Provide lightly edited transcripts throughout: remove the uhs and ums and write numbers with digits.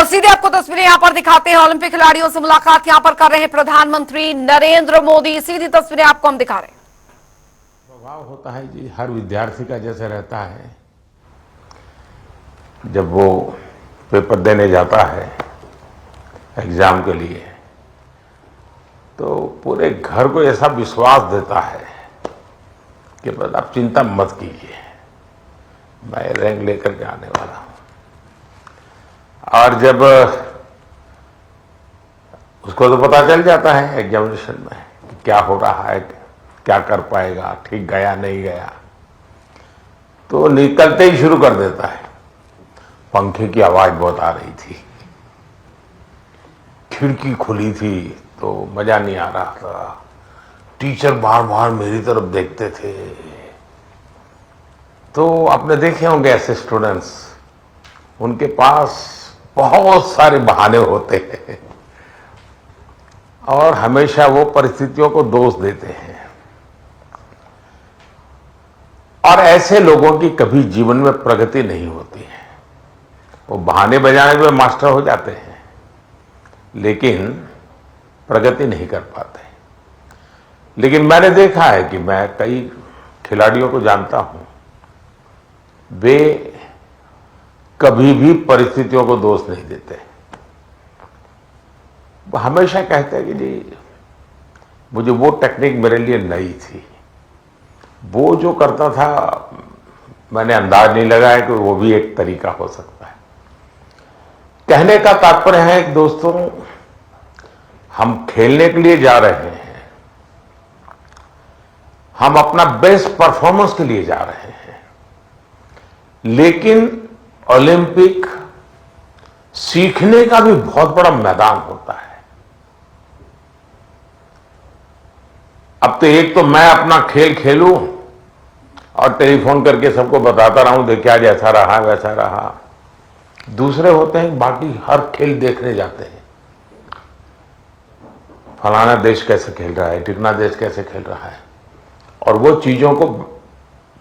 सीधे आपको तस्वीरें यहाँ पर दिखाते हैं। ओलंपिक खिलाड़ियों से मुलाकात यहाँ पर कर रहे हैं प्रधानमंत्री नरेंद्र मोदी। सीधी तस्वीरें आपको हम दिखा रहे हैं। स्वभाव होता है जी हर विद्यार्थी का जैसे रहता है, जब वो पेपर देने जाता है एग्जाम के लिए तो पूरे घर को ऐसा विश्वास देता है कि बस आप चिंता मत कीजिए, मैं रैंक लेकर के आने वाला हूं। और जब उसको तो पता चल जाता है एग्जामिनेशन में कि क्या हो रहा है, क्या कर पाएगा, ठीक गया नहीं गया, तो निकलते ही शुरू कर देता है। पंखे की आवाज बहुत आ रही थी, खिड़की खुली थी तो मजा नहीं आ रहा था, टीचर बार बार मेरी तरफ देखते थे। तो आपने देखे होंगे ऐसे स्टूडेंट्स, उनके पास बहुत सारे बहाने होते हैं और हमेशा वो परिस्थितियों को दोष देते हैं। और ऐसे लोगों की कभी जीवन में प्रगति नहीं होती है। वो बहाने बजाने में मास्टर हो जाते हैं लेकिन प्रगति नहीं कर पाते। लेकिन मैंने देखा है कि मैं कई खिलाड़ियों को जानता हूं, वे कभी भी परिस्थितियों को दोष नहीं देते। वो हमेशा कहते हैं कि जी मुझे वो टेक्निक मेरे लिए नई थी, वो जो करता था मैंने अंदाज नहीं लगाया कि वो भी एक तरीका हो सकता है। कहने का तात्पर्य है कि दोस्तों, हम खेलने के लिए जा रहे हैं, हम अपना बेस्ट परफॉर्मेंस के लिए जा रहे हैं, लेकिन ओलंपिक सीखने का भी बहुत बड़ा मैदान होता है। अब तो एक तो मैं अपना खेल खेलूं और टेलीफोन करके सबको बताता रहूं देख क्या जैसा रहा वैसा रहा। दूसरे होते हैं बाकी हर खेल देखने जाते हैं, फलाना देश कैसे खेल रहा है, टिकना देश कैसे खेल रहा है, और वो चीजों को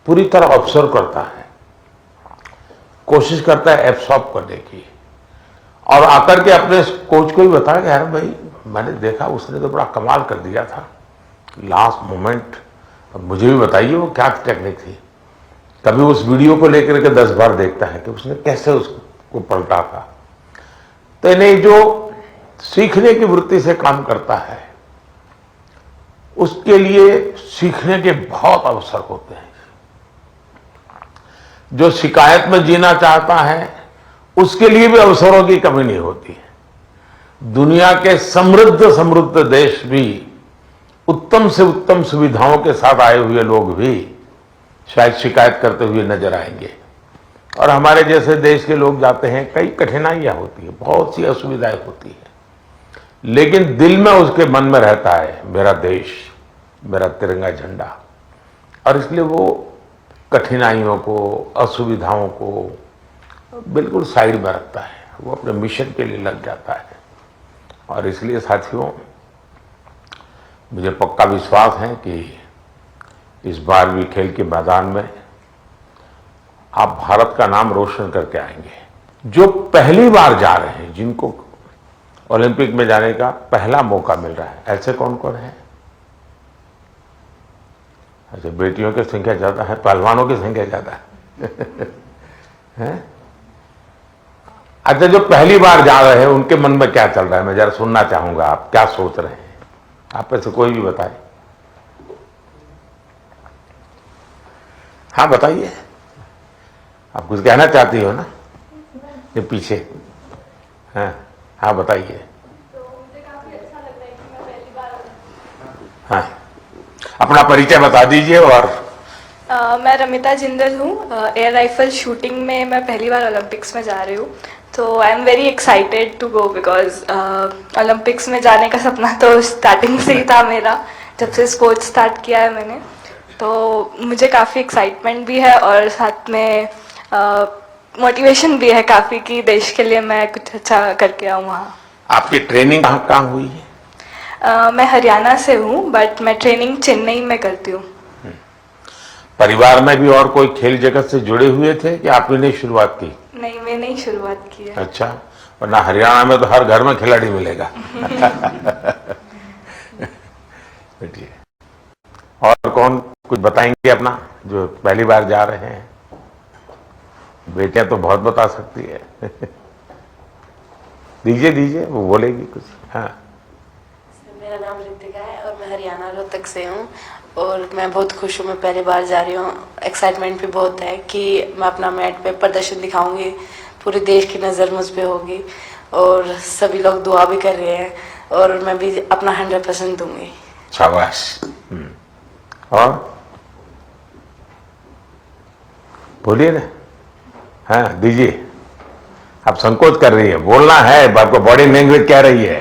पूरी तरह ऑब्जर्व करता है, कोशिश करता है एब्सॉर्ब करने की, और आकर के अपने कोच को भी बताया कि यार भाई मैंने देखा उसने तो बड़ा कमाल कर दिया था लास्ट मोमेंट, अब मुझे भी बताइए वो क्या टेक्निक थी। कभी उस वीडियो को लेकर के 10 बार देखता है कि उसने कैसे उसको पलटा था। तो इन्हें जो सीखने की वृत्ति से काम करता है उसके लिए सीखने के बहुत अवसर होते हैं। जो शिकायत में जीना चाहता है उसके लिए भी अवसरों की कमी नहीं होती है। दुनिया के समृद्ध समृद्ध देश भी उत्तम से उत्तम सुविधाओं के साथ आए हुए लोग भी शायद शिकायत करते हुए नजर आएंगे, और हमारे जैसे देश के लोग जाते हैं, कई कठिनाइयां होती है, बहुत सी असुविधाएं होती है, लेकिन दिल में उसके मन में रहता है मेरा देश, मेरा तिरंगा झंडा, और इसलिए वो कठिनाइयों को, असुविधाओं को बिल्कुल साइड में रखता है, वो अपने मिशन के लिए लग जाता है। और इसलिए साथियों, मुझे पक्का विश्वास है कि इस बार भी खेल के मैदान में आप भारत का नाम रोशन करके आएंगे। जो पहली बार जा रहे हैं, जिनको ओलंपिक में जाने का पहला मौका मिल रहा है, ऐसे कौन कौन है? अच्छा, बेटियों की संख्या ज्यादा है, पहलवानों की संख्या ज्यादा है? अच्छा, जो पहली बार जा रहे हैं उनके मन में क्या चल रहा है, मैं जरा सुनना चाहूंगा, आप क्या सोच रहे हैं? आप में से कोई भी बताए। हाँ बताइए, आप कुछ कहना चाहती हो ना ये पीछे? हाँ हाँ बताइए। तो मुझे काफी अच्छा लग रहा है कि मैं पहली बार। हाँ, अपना परिचय बता दीजिए। और मैं रमिता जिंदल हूँ। एयर राइफल शूटिंग में मैं पहली बार ओलंपिक्स में जा रही हूँ, तो I am very excited to go because Olympics में जाने का सपना तो स्टार्टिंग से ही था मेरा, जब से स्पोर्ट्स स्टार्ट किया है मैंने। तो मुझे काफ़ी एक्साइटमेंट भी है और साथ में मोटिवेशन भी है काफ़ी कि देश के लिए मैं कुछ अच्छा करके आऊँ वहाँ। आपकी ट्रेनिंग कहाँ हुई है? मैं हरियाणा से हूँ, बट मैं ट्रेनिंग चेन्नई में करती हूँ। परिवार में भी और कोई खेल जगत से जुड़े हुए थे कि आप ही ने शुरुआत की? नहीं, मैंने ही शुरुआत की है। अच्छा, वरना हरियाणा में तो हर घर में खिलाड़ी मिलेगा। बैठिए। और कौन कुछ बताएंगे अपना, जो पहली बार जा रहे हैं? बेटियां तो बहुत बता सकती है। दीजिए वो बोलेगी कुछ। हाँ, मेरा नाम रितिका है और मैं हरियाणा रोहतक से हूँ और मैं बहुत खुश हूँ। मैं पहली बार जा रही हूँ। एक्साइटमेंट भी बहुत है कि मैं अपना मैट पे प्रदर्शन दिखाऊंगी, पूरे देश की नज़र मुझ पे होगी और सभी लोग दुआ भी कर रहे हैं और मैं भी अपना 100% दूंगी। शाबाश। और बोलिए ना। हाँ, दीजिए। आप संकोच कर रही है, बोलना है, आपको बॉडी लैंग्वेज कह रही है।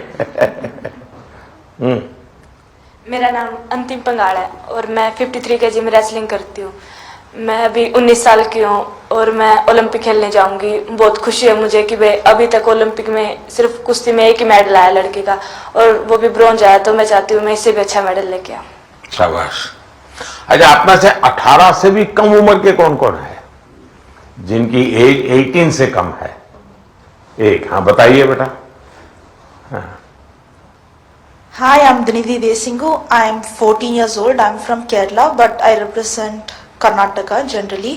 मेरा नाम अंतिम पंगाड़ है और मैं 53 kg में रेसलिंग करती हूँ। मैं अभी 19 साल की हूँ और मैं ओलंपिक खेलने जाऊंगी। बहुत खुशी है मुझे कि भाई अभी तक ओलंपिक में सिर्फ कुश्ती में एक ही मेडल आया लड़के का और वो भी ब्रॉन्ज आया, तो मैं चाहती हूँ मैं इससे भी अच्छा मेडल लेके आऊँ। शाबाश। अच्छा, आप में से 18 से भी कम उम्र के कौन कौन है जिनकी एज 18 से कम है? एक, हाँ बताइए बेटा। हाँ। Hi, I'm Dinidhi Desingu. I'm 14 years old. I'm from Kerala, but I represent Karnataka generally.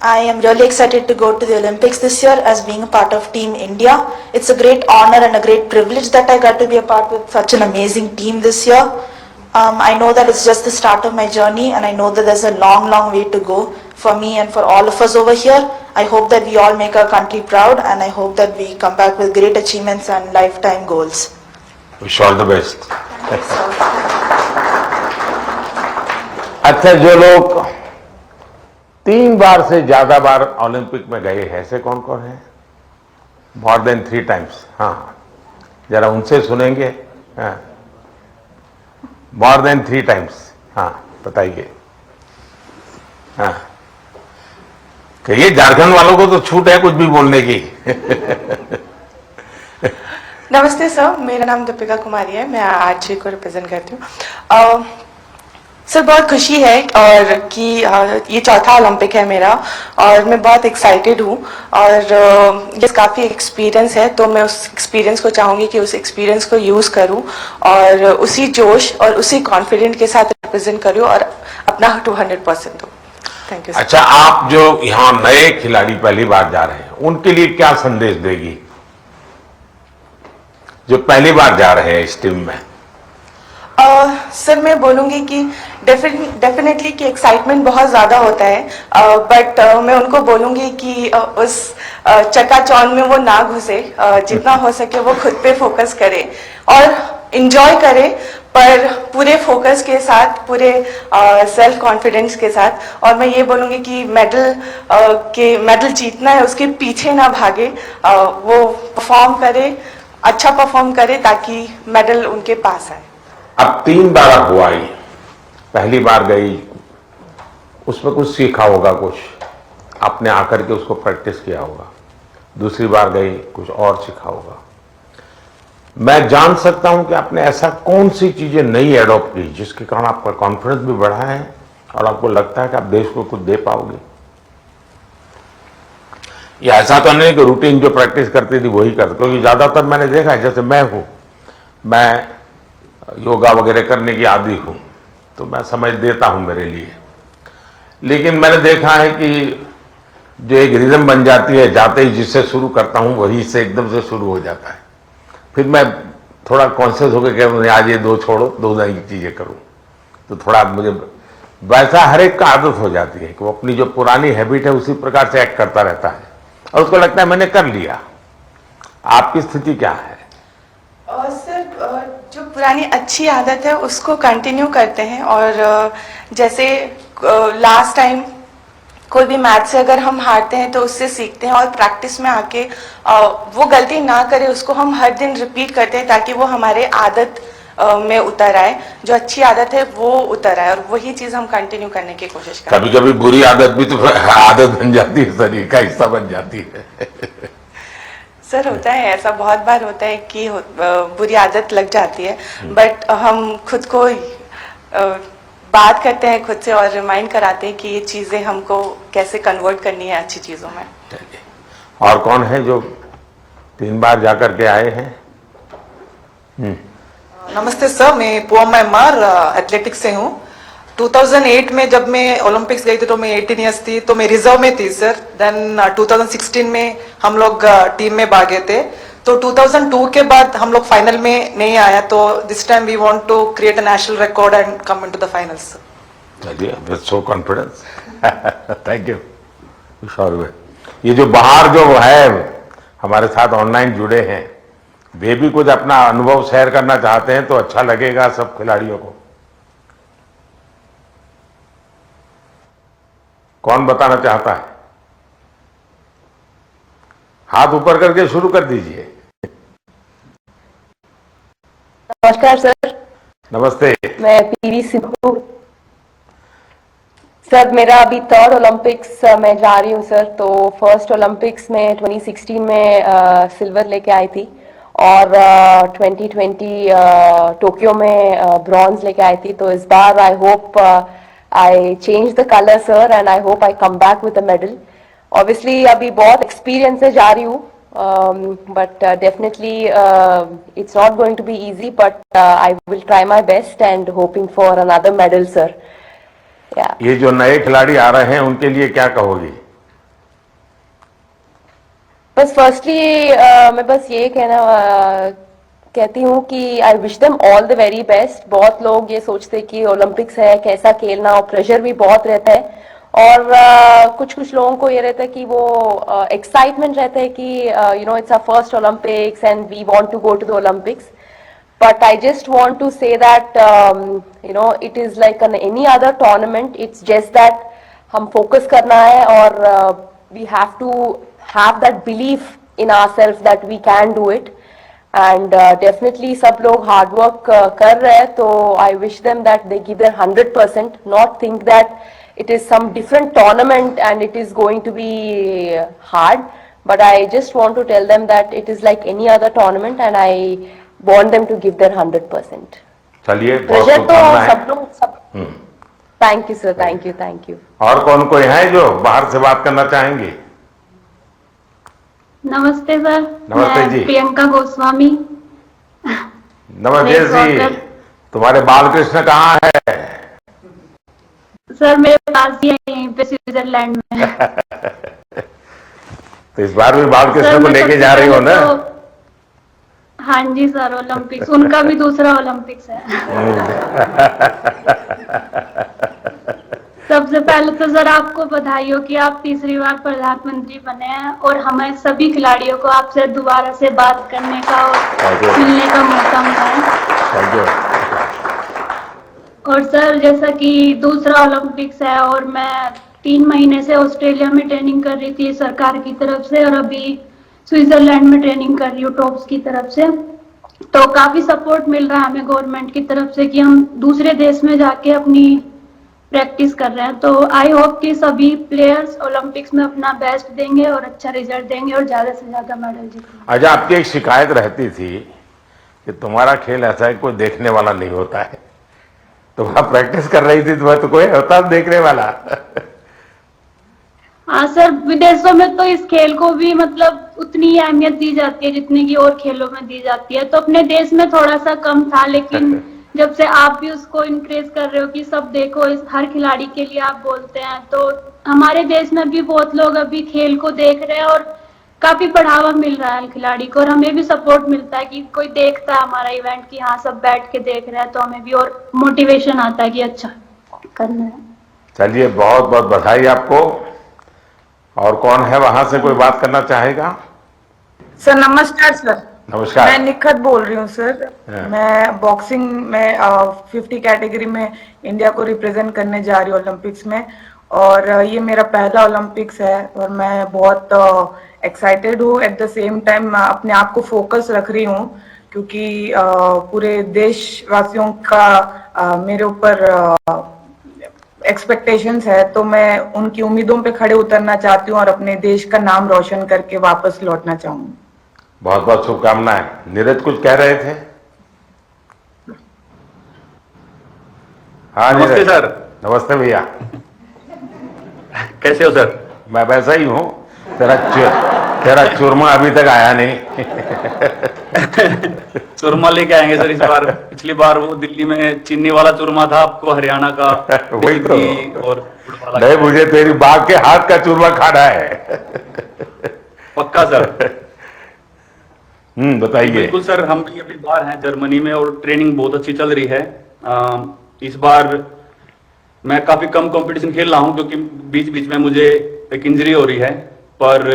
I am really excited to go to the Olympics this year as being a part of Team India. It's a great honor and a great privilege that I got to be a part with such an amazing team this year. I know that it's just the start of my journey and I know that there's a long, long way to go for me and for all of us over here. I hope that we all make our country proud and I hope that we come back with great achievements and lifetime goals. Wish all the best. अच्छा, जो लोग 3 बार से ज्यादा बार Olympic में गए हैं, ऐसे कौन कौन है? More than 3 times. हाँ, जरा उनसे सुनेंगे। हाँ, मोर देन 3 टाइम्स। हाँ, बताइए। हाँ, कहिए, झारखंड वालों को तो छूट है कुछ भी बोलने की। नमस्ते सर, मेरा नाम दीपिका कुमारी है। मैं आर्चरी को रिप्रेजेंट करती हूँ। सर, बहुत खुशी है और कि ये चौथा ओलंपिक है मेरा और मैं बहुत एक्साइटेड हूँ और ये काफ़ी एक्सपीरियंस है, तो मैं उस एक्सपीरियंस को चाहूँगी कि उस एक्सपीरियंस को यूज़ करूँ और उसी जोश और उसी कॉन्फिडेंट के साथ रिप्रेजेंट करूँ और अपना 200% दूँ। Thank you. अच्छा, आप जो यहाँ नए खिलाड़ी पहली बार जा रहे हैं, उनके लिए क्या संदेश देगी जो पहली बार जा रहे हैं इस टीम में? सर, मैं बोलूँगी कि डेफिनेटली कि एक्साइटमेंट बहुत ज़्यादा होता है, बट मैं उनको बोलूँगी कि उस चकाचौंध में वो ना घुसे, जितना हो सके वो खुद पे फोकस करे और इन्जॉय करे, पर पूरे फोकस के साथ, पूरे सेल्फ कॉन्फिडेंस के साथ। और मैं ये बोलूँगी कि मेडल जीतना है, उसके पीछे ना भागे, वो परफॉर्म करे, अच्छा परफॉर्म करे ताकि मेडल उनके पास आए। अब 3 बार हुआ ही, पहली बार गई, उसमें कुछ सीखा होगा, कुछ आपने आकर के उसको प्रैक्टिस किया होगा। दूसरी बार गई, कुछ और सीखा होगा। मैं जान सकता हूं कि आपने ऐसा कौन सी चीजें नई एडॉप्ट की जिसके कारण आपका कॉन्फिडेंस भी बढ़ा है और आपको लगता है कि आप देश को कुछ दे पाओगे? ये ऐसा तो नहीं कि रूटीन जो प्रैक्टिस करती थी वही करते, क्योंकि ज्यादातर मैंने देखा है, जैसे मैं योगा वगैरह करने की आदी हूं, तो मैं समझ देता हूं मेरे लिए, लेकिन मैंने देखा है कि जो एक रिदम बन जाती है, जाते ही जिससे शुरू करता हूं वही से एकदम से शुरू हो जाता है। फिर मैं थोड़ा कॉन्शियस होकर कहता आज ये 2 छोड़ो, 2 नई चीजें करूं, तो थोड़ा मुझे वैसा हर एक का आदत हो जाती है कि वो अपनी जो पुरानी हैबिट है उसी प्रकार से एक्ट करता रहता है और उसको लगता है मैंने कर लिया। आपकी स्थिति क्या है? सर, जो पुरानी अच्छी आदत है उसको कंटिन्यू करते हैं और जैसे लास्ट टाइम कोई भी मैच से अगर हम हारते हैं तो उससे सीखते हैं और प्रैक्टिस में आके वो गलती ना करें, उसको हम हर दिन रिपीट करते हैं ताकि वो हमारे आदत में उतर आए, जो अच्छी आदत है वो उतर आए और वही चीज़ हम कंटिन्यू करने की कोशिश करते हैं। कभी कभी बुरी आदत भी तो आदत बन जाती है, शरीर का हिस्सा बन जाती है। सर, होता है ऐसा, बहुत बार होता है कि बुरी आदत लग जाती है, बट हम खुद को बात करते हैं खुद से और रिमाइंड कराते हैं कि ये चीज़ें हमको कैसे कन्वर्ट करनी है अच्छी चीज़ों में। और कौन है जो 3 बार जाकर के आए हैं। नमस्ते सर, मैं पूनम एमआर एथलेटिक्स से हूँ। 2008 में जब मैं ओलंपिक्स गई थी तो मैं 18 ईयर्स थी, तो मैं रिजर्व में थी सर। देन 2016 में हम लोग टीम में भागे थे। तो 2002 के बाद हम लोग फाइनल में नहीं आया, तो this time we want to create a national record and come into the finals. चलिए, with so confidence. Thank you. Sure. ये जो बाहर जो है हमारे साथ ऑनलाइन जुड़े हैं, वे भी कुछ अपना अनुभव शेयर करना चाहते हैं तो अच्छा लगेगा सब खिलाड़ियों को। कौन बताना चाहता है? हाथ ऊपर करके शुरू कर दीजिए। नमस्कार सर। नमस्ते। मैं पीवी सिंधु। सर मेरा अभी 3rd ओलंपिक्स में जा रही हूँ सर। तो फर्स्ट ओलंपिक्स में 2016 में सिल्वर लेके आई थी और 2020 टोक्यो में ब्रॉन्ज लेके आई थी। तो इस बार I hope I change the colour sir and I hope I come back with a medal. Obviously अभी बहुत एक्सपीरियंस से जा रही हूँ, but definitely it's not going to be easy, but I will try my best and hoping for another medal sir. Yeah. ये जो नए खिलाड़ी आ रहे हैं उनके लिए क्या कहोगी? बस फर्स्टली मैं बस ये कहती हूँ कि I wish them all the very best. बहुत लोग ये सोचते कि ओलंपिक्स है कैसा खेलना, और प्रेशर भी बहुत रहता है, और कुछ लोगों को ये रहता है कि वो एक्साइटमेंट रहता है कि you know it's our first Olympics and we want to go to the Olympics. But I just want to say that you know it is like any other tournament. It's just that हम focus करना है और we have to have that belief in ourselves that we can do it. And definitely सब लोग hard work कर रहे हैं, तो I wish them that they give their 100%. Not think that it is some different tournament and it is going to be hard. But I just want to tell them that it is like any other tournament and I want them to give their 100%. चलिए, बहुत pressure तो शुभकामनाएं। सब लोग सब। Thank you sir, thank you, thank you. और कौन कोई है जो बाहर से बात करना चाहेंगे? नमस्ते सर। नमस्ते मैं जी। प्रियंका गोस्वामी। नमस्ते जी। तुम्हारे बालकृष्ण कहाँ है? सर मेरे पास ही है, यहीं पे स्विट्जरलैंड में। तो इस बार भी बालकृष्ण सर, को मैं लेके सबसे जा रही हो पहले ना? तो- हाँ जी सर, ओलंपिक्स उनका भी दूसरा ओलंपिक्स है। सबसे पहले तो सर आपको बधाई हो कि आप तीसरी बार प्रधानमंत्री बने हैं और हमें सभी खिलाड़ियों को आपसे दोबारा से बात करने का और मिलने का मौका मिला है। और सर जैसा कि दूसरा ओलंपिक्स है और मैं 3 महीने से ऑस्ट्रेलिया में ट्रेनिंग कर रही थी सरकार की तरफ से, और अभी स्विट्जरलैंड में ट्रेनिंग कर रही हूँ टॉप्स की तरफ से। तो काफी सपोर्ट मिल रहा है हमें गवर्नमेंट की तरफ से कि हम दूसरे देश में जाके अपनी प्रैक्टिस कर रहे हैं। तो आई होप कि सभी प्लेयर्स ओलंपिक्स में अपना बेस्ट देंगे और अच्छा रिजल्ट देंगे और ज्यादा से ज्यादा मेडल जीतेंगे। अच्छा, आपकी एक शिकायत रहती थी कि तुम्हारा खेल ऐसा है कोई देखने वाला नहीं होता है। तुम आप प्रैक्टिस कर रही थी तो कोई होता देखने वाला? हाँ सर, विदेशों में तो इस खेल को भी मतलब उतनी ही अहमियत दी जाती है जितनी की और खेलों में दी जाती है। तो अपने देश में थोड़ा सा कम था, लेकिन जब से आप भी उसको इनक्रेज कर रहे हो कि सब देखो, इस हर खिलाड़ी के लिए आप बोलते हैं, तो हमारे देश में भी बहुत लोग अभी खेल को देख रहे हैं और काफी बढ़ावा मिल रहा है खिलाड़ी को, और हमें भी सपोर्ट मिलता है कि कोई देखता है हमारा इवेंट कि हाँ सब बैठ के देख रहे हैं, तो हमें भी और मोटिवेशन आता है कि अच्छा करना है। चलिए, बहुत बहुत बधाई आपको। और कौन है वहां से कोई बात करना चाहेगा? सर नमस्कार सर। नमस्कार। मैं निखत बोल रही हूँ सर। मैं बॉक्सिंग में 50 कैटेगरी में इंडिया को रिप्रेजेंट करने जा रही हूँ ओलंपिक्स में, और ये मेरा पहला ओलंपिक्स है और मैं बहुत एक्साइटेड हूँ। एट द सेम टाइम अपने आप को फोकस रख रही हूँ क्योंकि पूरे देशवासियों का मेरे ऊपर एक्सपेक्टेशंस है, तो मैं उनकी उम्मीदों पे खड़े उतरना चाहती हूँ और अपने देश का नाम रोशन करके वापस लौटना चाहूंगी। बहुत बहुत शुभकामनाएं। नीरज कुछ कह रहे थे? हाँ नमस्ते नीरज। सर। नमस्ते भैया। कैसे हो सर? मैं वैसा ही हूँ। तेरा चूरमा अभी तक आया नहीं। चूरमा लेके आएंगे सर इस बार। पिछली बार वो दिल्ली में चीनी वाला चूरमा था, आपको हरियाणा का वही तो। और गुड़ वाला नहीं, मुझे तेरी बाप के हाथ का चूरमा खाना है। पक्का सर। बताइए। बिल्कुल सर, हम भी अभी बाहर हैं जर्मनी में और ट्रेनिंग बहुत अच्छी चल रही है। इस बार मैं काफी कम कंपटीशन खेल रहा हूं क्योंकि बीच बीच में मुझे एक इंजरी हो रही है, पर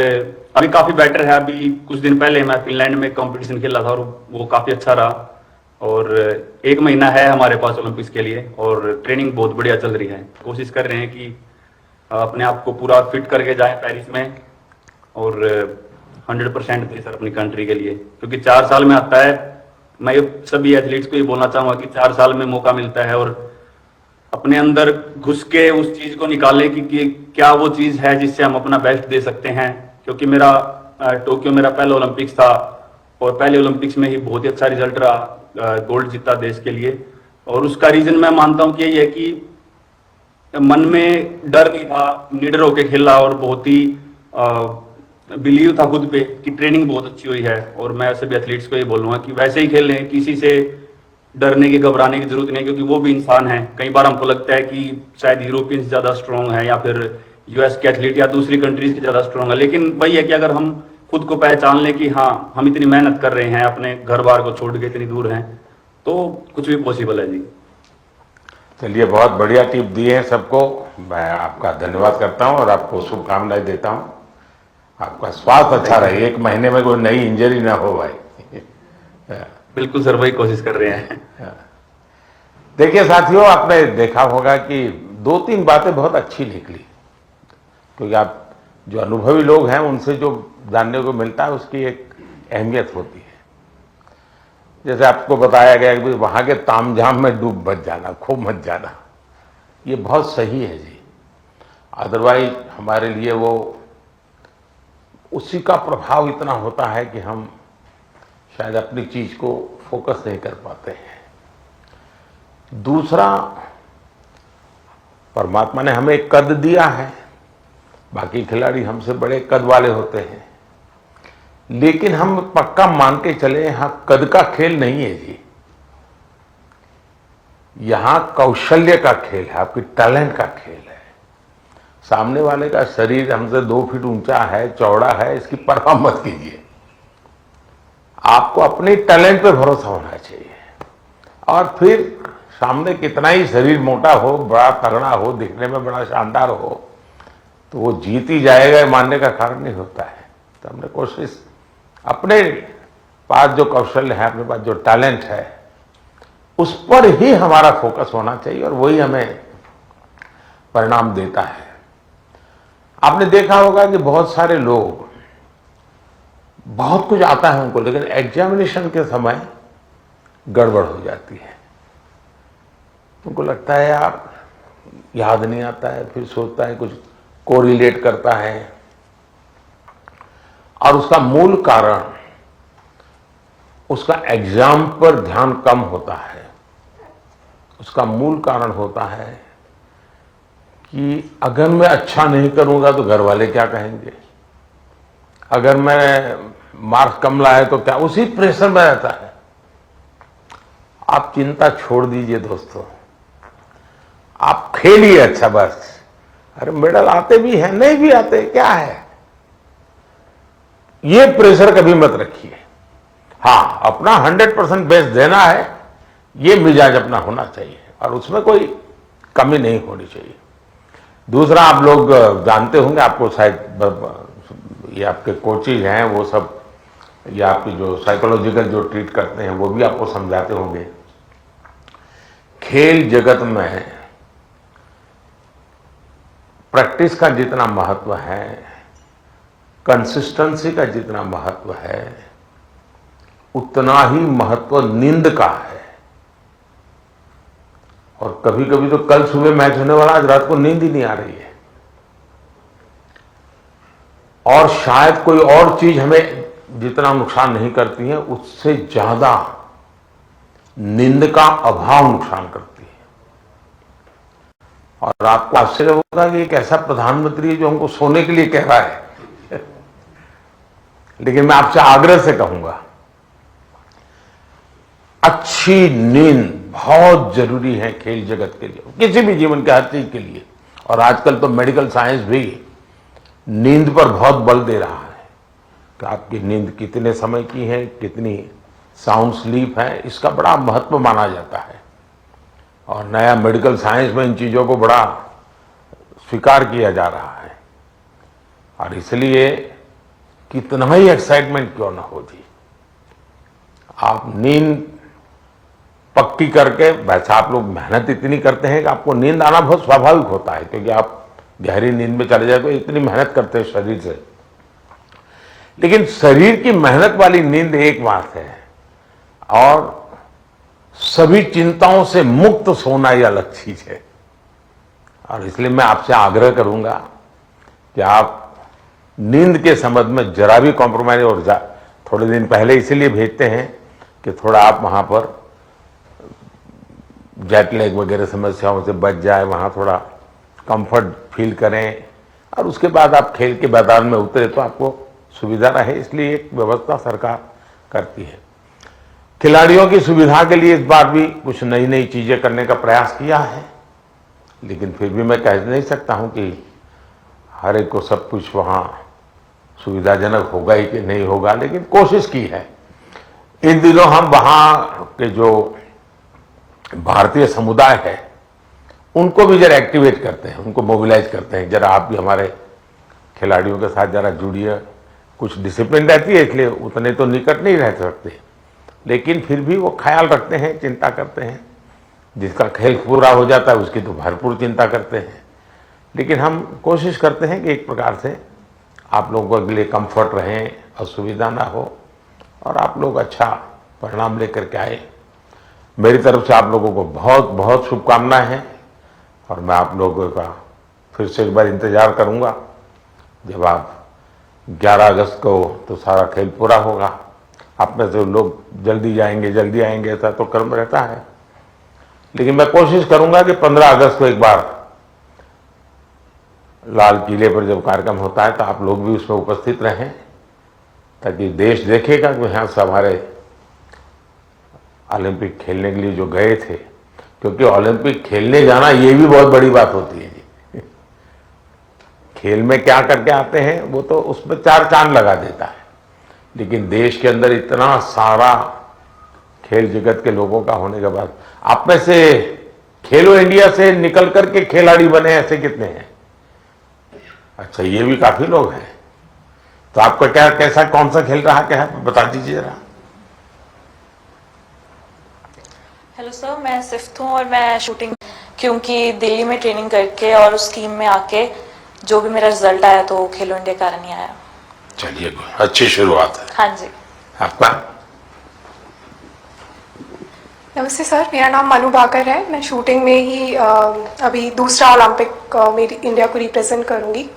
अभी काफी बेटर है। अभी कुछ दिन पहले मैं फिनलैंड में कंपटीशन खेल रहा था और वो काफी अच्छा रहा। और 1 महीना है हमारे पास ओलंपिक्स के लिए और ट्रेनिंग बहुत बढ़िया चल रही है। कोशिश कर रहे हैं कि अपने आप को पूरा फिट करके जाएं पेरिस में और 100% दें सर अपनी कंट्री के लिए, क्योंकि 4 साल में आता है। मैं सभी एथलीट्स को ये बोलना चाहूंगा कि 4 साल में मौका मिलता है और अपने अंदर घुस के उस चीज को निकालें कि क्या वो चीज है जिससे हम अपना बेस्ट दे सकते हैं। क्योंकि मेरा टोक्यो मेरा पहला ओलंपिक्स था और पहले ओलंपिक्स में ही बहुत ही अच्छा रिजल्ट रहा, गोल्ड जीता देश के लिए। और उसका रीजन मैं मानता हूँ कि यही है कि मन में डर नहीं था, निडर होके खेला और बहुत ही बिलीव था खुद पे कि ट्रेनिंग बहुत अच्छी हुई है। और मैं सभी एथलीट्स को ये बोलूंगा कि वैसे ही खेलें, किसी से डरने की घबराने की जरूरत नहीं, क्योंकि वो भी इंसान है। कई बार हमको लगता है कि शायद यूरोपियंस ज्यादा स्ट्रांग है या फिर यूएस के एथलीट या दूसरी कंट्रीज के ज्यादा स्ट्रांग है, लेकिन वही है कि अगर हम खुद को पहचान लें कि हाँ हम इतनी मेहनत कर रहे हैं, अपने घर बार को छोड़ के इतनी दूर हैं, तो कुछ भी पॉसिबल है जी। चलिए, बहुत बढ़िया टिप दिए हैं सबको। मैं आपका धन्यवाद करता हूं और आपको शुभकामनाएं देता हूं। आपका स्वास्थ्य अच्छा रहे, 1 महीने में कोई नई इंजरी ना हो भाई। बिल्कुल सर, वही कोशिश कर रहे हैं। देखिए साथियों, आपने देखा होगा कि 2-3 बातें बहुत अच्छी निकली, क्योंकि आप जो अनुभवी लोग हैं उनसे जो जानने को मिलता है उसकी एक अहमियत होती है। जैसे आपको बताया गया कि वहां के तामझाम में डूब मत जाना, खो मत जाना, ये बहुत सही है जी। अदरवाइज हमारे लिए वो उसी का प्रभाव इतना होता है कि हम शायद अपनी चीज को फोकस नहीं कर पाते हैं। दूसरा, परमात्मा ने हमें एक कद दिया है, बाकी खिलाड़ी हमसे बड़े कद वाले होते हैं, लेकिन हम पक्का मान के चले यहां कद का खेल नहीं है जी। यहां कौशल्य का खेल है, आपकी टैलेंट का खेल है। सामने वाले का शरीर हमसे 2 फीट ऊंचा है, चौड़ा है, इसकी परवाह मत कीजिए। आपको अपने टैलेंट पे भरोसा होना चाहिए। और फिर सामने कितना ही शरीर मोटा हो, बड़ा तगड़ा हो, दिखने में बड़ा शानदार हो, तो वो जीत ही जाएगा मानने का कारण नहीं होता है। तो हमने कोशिश, अपने पास जो कौशल्य है, अपने पास जो टैलेंट है, उस पर ही हमारा फोकस होना चाहिए और वही हमें परिणाम देता है। आपने देखा होगा कि बहुत सारे लोग, बहुत कुछ आता है उनको, लेकिन एग्जामिनेशन के समय गड़बड़ हो जाती है। उनको लगता है यार याद नहीं आता है, फिर सोचता है, कुछ कोरिलेट करता है, और उसका मूल कारण उसका एग्जाम पर ध्यान कम होता है। उसका मूल कारण होता है कि अगर मैं अच्छा नहीं करूंगा तो घर वाले क्या कहेंगे, अगर मैं मार्क्स कम लाए तो क्या, उसी प्रेशर में रहता है। आप चिंता छोड़ दीजिए दोस्तों, आप खेलिए अच्छा बस। अरे मेडल आते भी हैं, नहीं भी आते, क्या है, ये प्रेशर कभी मत रखिए। हाँ, अपना 100% बेस्ट देना है, ये मिजाज अपना होना चाहिए और उसमें कोई कमी नहीं होनी चाहिए। दूसरा, आप लोग जानते होंगे, आपको शायद ये आपके कोचेज हैं वो सब, या आपकी जो साइकोलॉजिकल जो ट्रीट करते हैं वो भी आपको समझाते होंगे। खेल जगत में प्रैक्टिस का जितना महत्व है, कंसिस्टेंसी का जितना महत्व है, उतना ही महत्व नींद का है। और कभी कभी तो कल सुबह मैच होने वाला, आज रात को नींद ही नहीं आ रही है। और शायद कोई और चीज हमें जितना नुकसान नहीं करती है, उससे ज्यादा नींद का अभाव नुकसान करती है। और आपको आश्चर्य होगा कि एक ऐसा प्रधानमंत्री है जो हमको सोने के लिए कह रहा है। लेकिन मैं आपसे आग्रह से कहूंगा, अच्छी नींद बहुत जरूरी है खेल जगत के लिए, किसी भी जीवन के हर चीज के लिए। और आजकल तो मेडिकल साइंस भी नींद पर बहुत बल दे रहा है कि आपकी नींद कितने समय की है, कितनी साउंड स्लीप है, इसका बड़ा महत्व माना जाता है। और नया मेडिकल साइंस में इन चीजों को बड़ा स्वीकार किया जा रहा है। और इसलिए कितना ही एक्साइटमेंट क्यों ना हो जी, आप नींद पक्की करके, वैसे आप लोग मेहनत इतनी करते हैं कि आपको नींद आना बहुत स्वाभाविक होता है, क्योंकि आप गहरी नींद में चले जाए तो इतनी मेहनत करते हैं शरीर से। लेकिन शरीर की मेहनत वाली नींद एक बात है, और सभी चिंताओं से मुक्त सोना ये अलग चीज है। और इसलिए मैं आपसे आग्रह करूंगा कि आप नींद के संबंध में जरा भी कॉम्प्रोमाइज, और थोड़े दिन पहले इसीलिए भेजते हैं कि थोड़ा आप वहां पर जेट लैग वगैरह समस्याओं से बच जाए, वहां थोड़ा कंफर्ट फील करें, और उसके बाद आप खेल के मैदान में उतरे तो आपको सुविधा रहे, इसलिए एक व्यवस्था सरकार करती है। खिलाड़ियों की सुविधा के लिए इस बार भी कुछ नई नई चीजें करने का प्रयास किया है, लेकिन फिर भी मैं कह नहीं सकता हूं कि हर एक को सब कुछ वहां सुविधाजनक होगा ही कि नहीं होगा, लेकिन कोशिश की है। इन दिनों हम वहां के जो भारतीय समुदाय है उनको भी जरा एक्टिवेट करते हैं, उनको मोबिलाइज करते हैं, जरा आप भी हमारे खिलाड़ियों के साथ जरा जुड़िए। कुछ डिसिप्लिन रहती है, इसलिए उतने तो निकट नहीं रह सकते, लेकिन फिर भी वो ख्याल रखते हैं, चिंता करते हैं। जिसका खेल पूरा हो जाता है उसकी तो भरपूर चिंता करते हैं। लेकिन हम कोशिश करते हैं कि एक प्रकार से आप लोगों के लिए कंफर्ट रहें, असुविधा ना हो, और आप लोग अच्छा परिणाम लेकर के आए। मेरी तरफ से आप लोगों को बहुत बहुत शुभकामनाएं हैं, और मैं आप लोगों का फिर से एक बार इंतजार करूंगा जब आप 11 अगस्त को तो सारा खेल पूरा होगा। आप में से लोग जल्दी आएंगे, ऐसा तो क्रम रहता है, लेकिन मैं कोशिश करूंगा कि 15 अगस्त को एक बार लाल किले पर जब कार्यक्रम होता है तो आप लोग भी उसमें उपस्थित रहें, ताकि देश देखेगा कि यहाँ से हमारे ओलंपिक खेलने के लिए जो गए थे, क्योंकि ओलंपिक खेलने जाना ये भी बहुत बड़ी बात होती है जी। खेल में क्या करके आते हैं वो तो उसमें 4 चांद लगा देता है, लेकिन देश के अंदर इतना सारा खेल जगत के लोगों का होने के बाद आप में से खेलो इंडिया से निकल करके खिलाड़ी बने ऐसे कितने हैं? अच्छा, ये भी काफी लोग हैं। तो आपका क्या, कैसा, कौन सा खेल रहा क्या है, बता दीजिए जरा। हेलो सर, मैं सिफ्त हूँ और मैं शूटिंग, क्योंकि दिल्ली में ट्रेनिंग करके और उस टीम में आके जो भी मेरा रिजल्ट आया तो खेलो इंडिया कारण ही आया। चलिए, अच्छी शुरुआत है। हाँ जी। आपका? नमस्ते सर, मेरा नाम मनु भाकर है। मैं शूटिंग में ही अभी दूसरा ओलंपिक मेरी इंडिया को रिप्रेजेंट करूंगी।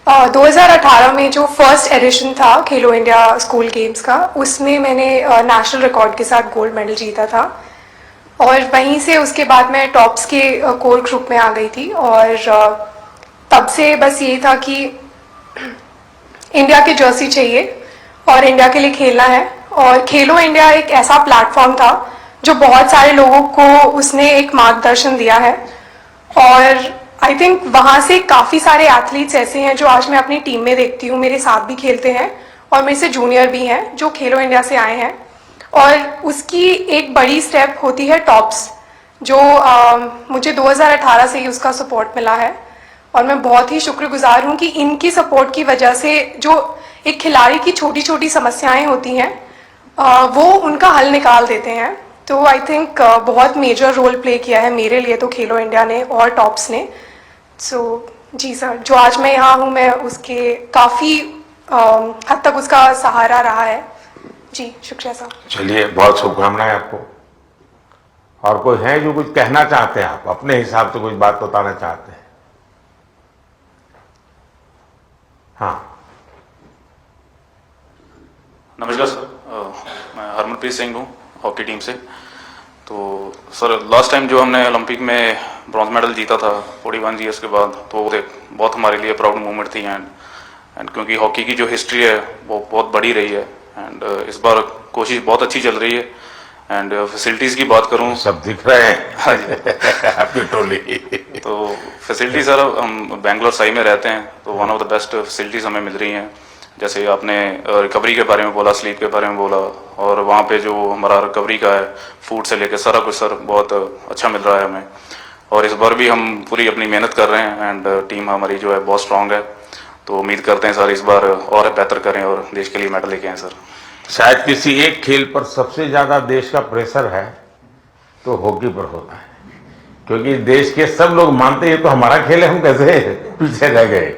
2018 में जो फर्स्ट एडिशन था खेलो इंडिया स्कूल गेम्स का, उसमें मैंने नेशनल रिकॉर्ड के साथ गोल्ड मेडल जीता था, और वहीं से उसके बाद मैं टॉप्स के कोर ग्रुप में आ गई थी। और तब से बस ये था कि इंडिया की जर्सी चाहिए और इंडिया के लिए खेलना है। और खेलो इंडिया एक ऐसा प्लेटफॉर्म था जो बहुत सारे लोगों को उसने एक मार्गदर्शन दिया है, और आई थिंक वहाँ से काफ़ी सारे एथलीट्स ऐसे हैं जो आज मैं अपनी टीम में देखती हूँ, मेरे साथ भी खेलते हैं और मेरे से जूनियर भी हैं जो खेलो इंडिया से आए हैं। और उसकी एक बड़ी स्टेप होती है टॉप्स, जो मुझे 2018 से ही उसका सपोर्ट मिला है, और मैं बहुत ही शुक्रगुजार हूँ कि इनकी सपोर्ट की वजह से जो एक खिलाड़ी की छोटी छोटी समस्याएं होती हैं वो उनका हल निकाल देते हैं। तो आई थिंक बहुत मेजर रोल प्ले किया है मेरे लिए तो खेलो इंडिया ने और टॉप्स ने। सो जी सर, जो आज मैं यहाँ हूँ मैं उसके काफ़ी हद तक उसका सहारा रहा है जी। शुक्रिया सर। चलिए, बहुत शुभकामनाएं आपको। और कोई है जो कुछ कहना चाहते हैं, आप अपने हिसाब से कुछ बात बताना चाहते हैं? हाँ, नमस्कार सर, मैं हरमनप्रीत सिंह हूँ हॉकी टीम से। तो सर, लास्ट टाइम जो हमने ओलंपिक में ब्रॉन्ज मेडल जीता था 41 ईयर्स के बाद, तो वो बहुत हमारे लिए प्राउड मोमेंट थी। एंड एंड क्योंकि हॉकी की जो हिस्ट्री है वो बहुत बड़ी रही है एंड इस बार कोशिश बहुत अच्छी चल रही है एंड फैसिलिटीज़ की बात करूं सब दिख रहे हैं। हाँ जी आपकी टोली। तो फैसिलिटी सर, हम बेंगलोर साई में रहते हैं तो one of the best facilities हमें मिल रही हैं। जैसे आपने रिकवरी के बारे में बोला, स्लीप के बारे में बोला, और वहाँ पे जो हमारा रिकवरी का है, फूड से लेकर सारा कुछ सर बहुत अच्छा मिल रहा है हमें। और इस बार भी हम पूरी अपनी मेहनत कर रहे हैं एंड टीम हमारी जो है बहुत स्ट्रांग है, तो उम्मीद करते हैं सर इस बार और बेहतर करें और देश के लिए मेडल लेके आएँ सर। शायद किसी एक खेल पर सबसे ज्यादा देश का प्रेशर है तो हॉकी पर होता है, क्योंकि देश के सब लोग मानते हैं तो हमारा खेल है, हम कैसे पीछे रह गए।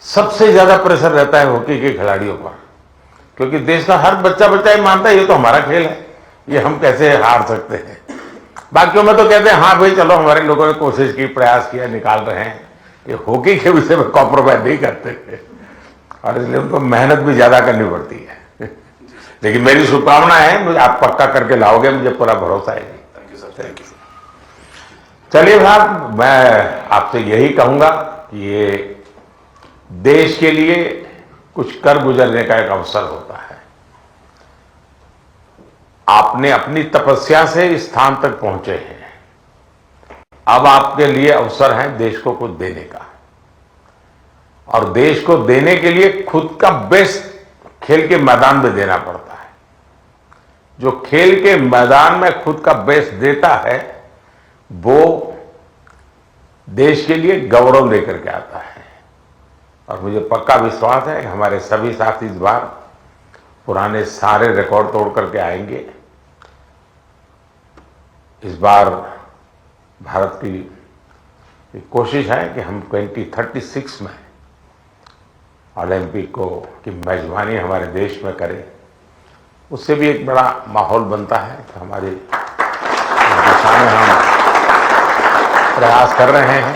सबसे ज्यादा प्रेशर रहता है हॉकी के खिलाड़ियों पर, क्योंकि देश का हर बच्चा ही मानता है ये तो हमारा खेल है, ये हम कैसे हार सकते हैं। बाकियों में तो कहते हैं हाँ भाई चलो हमारे लोगों ने कोशिश की, प्रयास किया, निकाल रहे हैं। ये हॉकी के विषय में कॉम्प्रोमाइज नहीं करते और इसलिए उनको मेहनत भी ज्यादा करनी पड़ती है। लेकिन मेरी शुभकामना है, मुझे आप पक्का करके लाओगे, मुझे पूरा भरोसा है। Thank you sir, thank you. चलिए साहब, मैं आपसे यही कहूंगा कि ये देश के लिए कुछ कर गुजरने का एक अवसर होता है। आपने अपनी तपस्या से इस स्थान तक पहुंचे हैं, अब आपके लिए अवसर है देश को कुछ देने का, और देश को देने के लिए खुद का बेस्ट खेल के मैदान में देना पड़ता है। जो खेल के मैदान में खुद का बेस्ट देता है वो देश के लिए गौरव लेकर के आता है। और मुझे पक्का विश्वास है कि हमारे सभी साथी इस बार पुराने सारे रिकॉर्ड तोड़ करके आएंगे। इस बार भारत की कोशिश है कि हम 2036 में ओलंपिक की मेजबानी हमारे देश में करें। उससे भी एक बड़ा माहौल बनता है कि हमारे दिशा में हम प्रयास कर रहे हैं,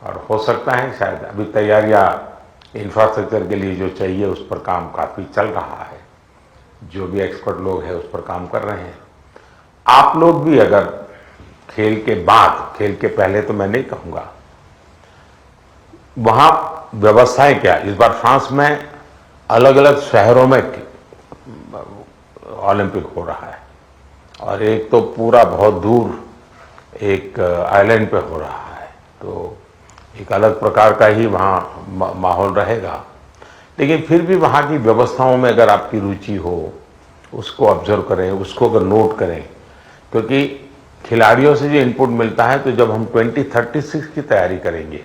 और हो सकता है शायद अभी तैयारियां इंफ्रास्ट्रक्चर के लिए जो चाहिए उस पर काम काफ़ी चल रहा है। जो भी एक्सपर्ट लोग हैं उस पर काम कर रहे हैं। आप लोग भी अगर खेल के बाद, खेल के पहले तो मैं नहीं कहूँगा, वहाँ व्यवस्थाएं क्या, इस बार फ्रांस में अलग अलग शहरों में ओलंपिक हो रहा है, और एक तो पूरा बहुत दूर एक आइलैंड पे हो रहा है, तो एक अलग प्रकार का ही वहाँ माहौल रहेगा। लेकिन फिर भी वहाँ की व्यवस्थाओं में अगर आपकी रुचि हो, उसको ऑब्जर्व करें, उसको अगर नोट करें, क्योंकि खिलाड़ियों से जो इनपुट मिलता है, तो जब हम 2036 की तैयारी करेंगे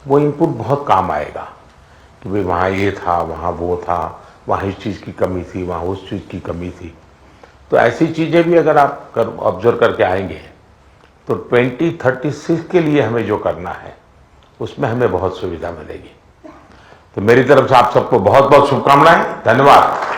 वो इनपुट बहुत काम आएगा कि भाई वहाँ ये था, वहाँ वो था, वहाँ इस चीज़ की कमी थी, वहाँ उस चीज़ की कमी थी। तो ऐसी चीज़ें भी अगर आप ऑब्जर्व करके आएंगे तो 2036 के लिए हमें जो करना है उसमें हमें बहुत सुविधा मिलेगी। तो मेरी तरफ से आप सबको बहुत बहुत शुभकामनाएं, धन्यवाद।